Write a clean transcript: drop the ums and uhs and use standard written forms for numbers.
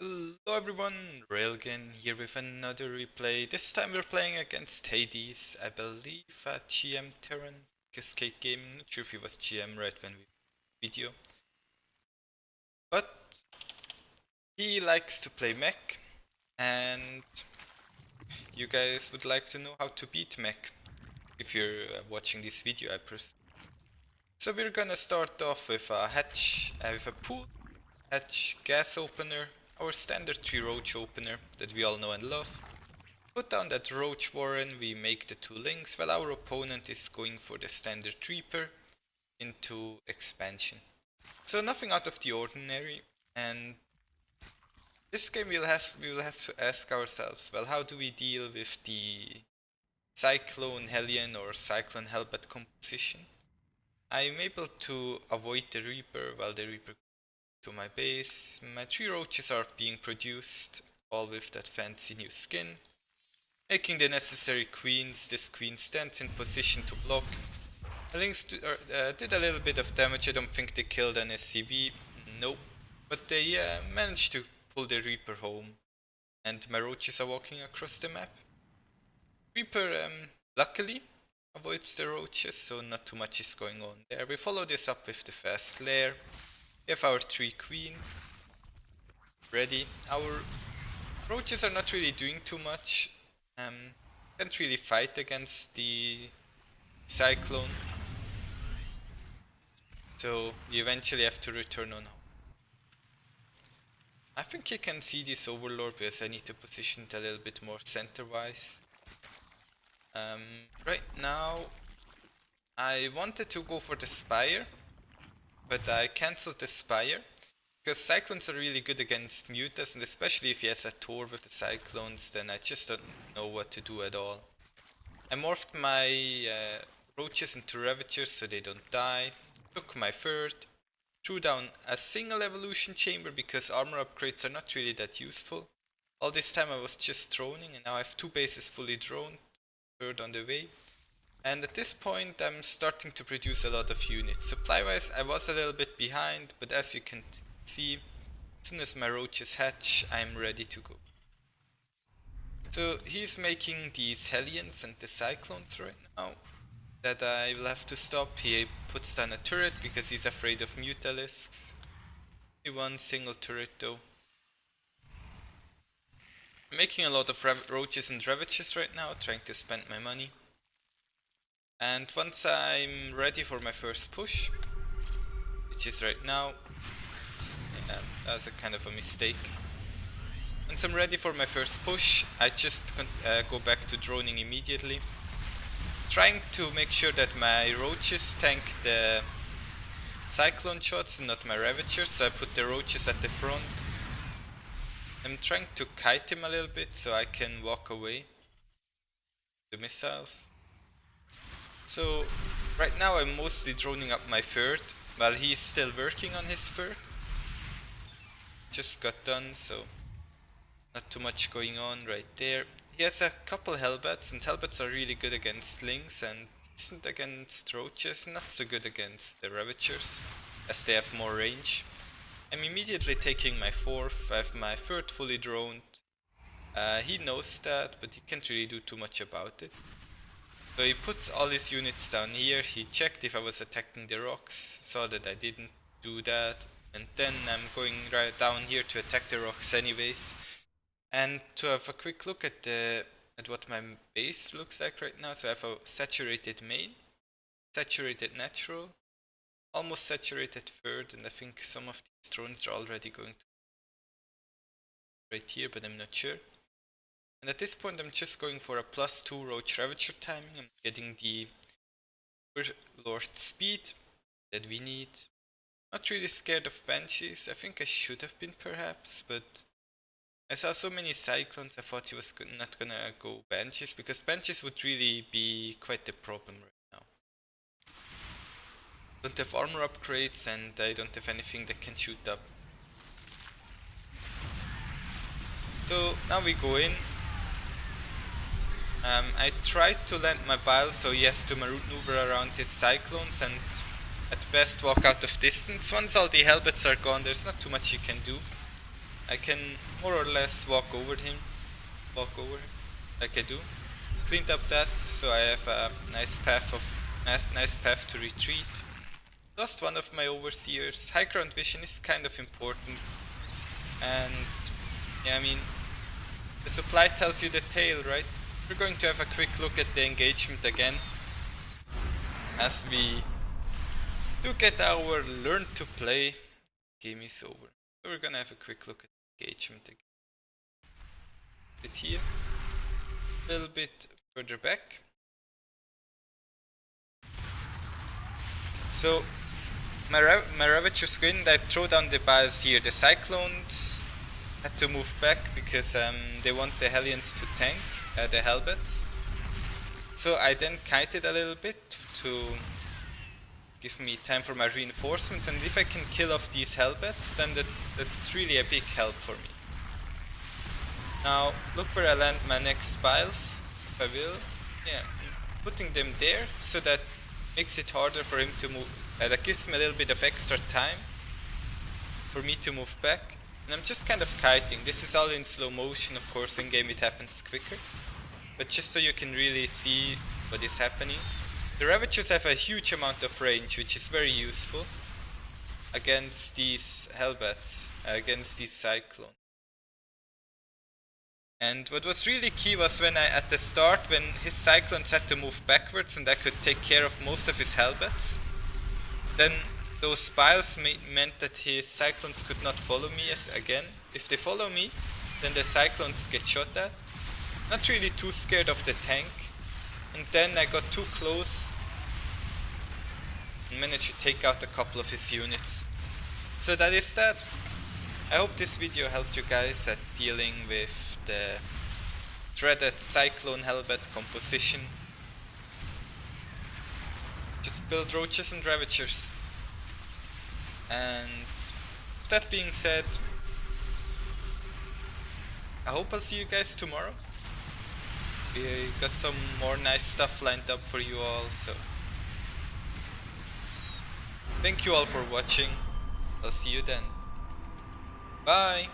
Hello everyone, Railgan here with another replay. This time we're playing against Hades, I believe at GM Terran, Cascade Gaming. Not sure if he was GM right when we video. But he likes to play mech, and you guys would like to know how to beat mech if you're watching this video, I presume. So we're gonna start off with a hatch, with a pool, hatch, gas opener, our standard 3 roach opener that we all know and love. Put down that roach warren, we make the 2 links, while our opponent is going for the standard reaper into expansion. So nothing out of the ordinary, and this game we will have to ask ourselves, well, how do we deal with the Cyclone Hellion or Cyclone Hellbat composition? I'm able to avoid the reaper while the reaper to my base. My 3 roaches are being produced, all with that fancy new skin. Making the necessary queens. This queen stands in position to block. The links did a little bit of damage. I don't think they killed an SCV. Nope. But they managed to pull the Reaper home. And my roaches are walking across the map. Reaper, luckily, avoids the roaches, so not too much is going on there. We follow this up with the fast lair. We have our 3 queen ready. Our roaches are not really doing too much. Can't really fight against the Cyclone. So we eventually have to return on home. I think you can see this Overlord because I need to position it a little bit more center-wise. Right now I wanted to go for the Spire, but I cancelled the Spire, because Cyclones are really good against Mutas, and especially if he has a Tor with the Cyclones, then I just don't know what to do at all. I morphed my roaches into Ravagers so they don't die, took my third, threw down a single evolution chamber because armor upgrades are not really that useful. All this time I was just droning, and now I have 2 bases fully droned, third on the way. And at this point I'm starting to produce a lot of units. Supply wise I was a little bit behind, but as you can see, as soon as my roaches hatch I'm ready to go. So he's making these Hellions and the Cyclones right now that I will have to stop. He puts down a turret because he's afraid of Mutalisks. Only 1 single turret though. I'm making a lot of roaches and ravages right now, trying to spend my money. And once I'm ready for my first push, which is right now, that was a kind of a mistake. Once I'm ready for my first push, I just go back to droning immediately. Trying to make sure that my roaches tank the Cyclone shots and not my Ravagers, so I put the roaches at the front. I'm trying to kite him a little bit so I can walk away the missiles. So right now I'm mostly droning up my third while he's still working on his third. Just got done, so not too much going on right there. He has a couple Hellbats, and Hellbats are really good against Lings and decent against Roaches, not so good against the Ravagers as they have more range. I'm immediately taking my fourth. I have my third fully droned. He knows that, but he can't really do too much about it. So he puts all his units down here. He checked if I was attacking the rocks, saw that I didn't do that, and then I'm going right down here to attack the rocks anyways. And to have a quick look at what my base looks like right now. So I have a saturated main, saturated natural, almost saturated third, and I think some of these drones are already going to right here, but I'm not sure. And at this point I'm just going for a +2 roach ravager timing. I'm getting the Lord speed that we need. Not really scared of banshees. I think I should have been perhaps, but I saw so many Cyclones I thought he was not gonna go banshees, because banshees would really be quite the problem right now. Don't have armor upgrades and I don't have anything that can shoot up. So now we go in. I tried to land my bile so he has to maneuver around his Cyclones and at best walk out of distance. Once all the Hellbats are gone, there's not too much you can do. I can more or less walk over like I do. Cleaned up that, so I have a nice path to retreat. Lost one of my overseers. High ground vision is kind of important, and yeah, I mean, the supply tells you the tale, right? We're going to have a quick look at the engagement again, as we do get our learn to play. Game is over. So we're gonna have a quick look at engagement again. Bit here, a little bit further back. So my Ravagers go in, I throw down the bias here. The Cyclones had to move back because they want the Hellions to tank the Hellbats. So I then kited a little bit to give me time for my reinforcements, and if I can kill off these Hellbats, then that's really a big help for me. Now look where I land my next piles, if I will. Yeah, putting them there, so that makes it harder for him to move. That gives me a little bit of extra time for me to move back. And I'm just kind of kiting. This is all in slow motion, of course, in game it happens quicker. But just so you can really see what is happening. The Ravagers have a huge amount of range, which is very useful against these Hellbats, against these Cyclones. And what was really key was when at the start, when his Cyclones had to move backwards and I could take care of most of his Hellbats, then those piles meant that his Cyclones could not follow me again. If they follow me, then the Cyclones get shot at. Not really too scared of the tank. And then I got too close and managed to take out a couple of his units. So that is that. I hope this video helped you guys at dealing with the dreaded Cyclone Hellbat composition. Just build Roaches and Ravagers. And with that being said, I hope I'll see you guys tomorrow. We got some more nice stuff lined up for you all, so thank you all for watching. I'll see you then. Bye!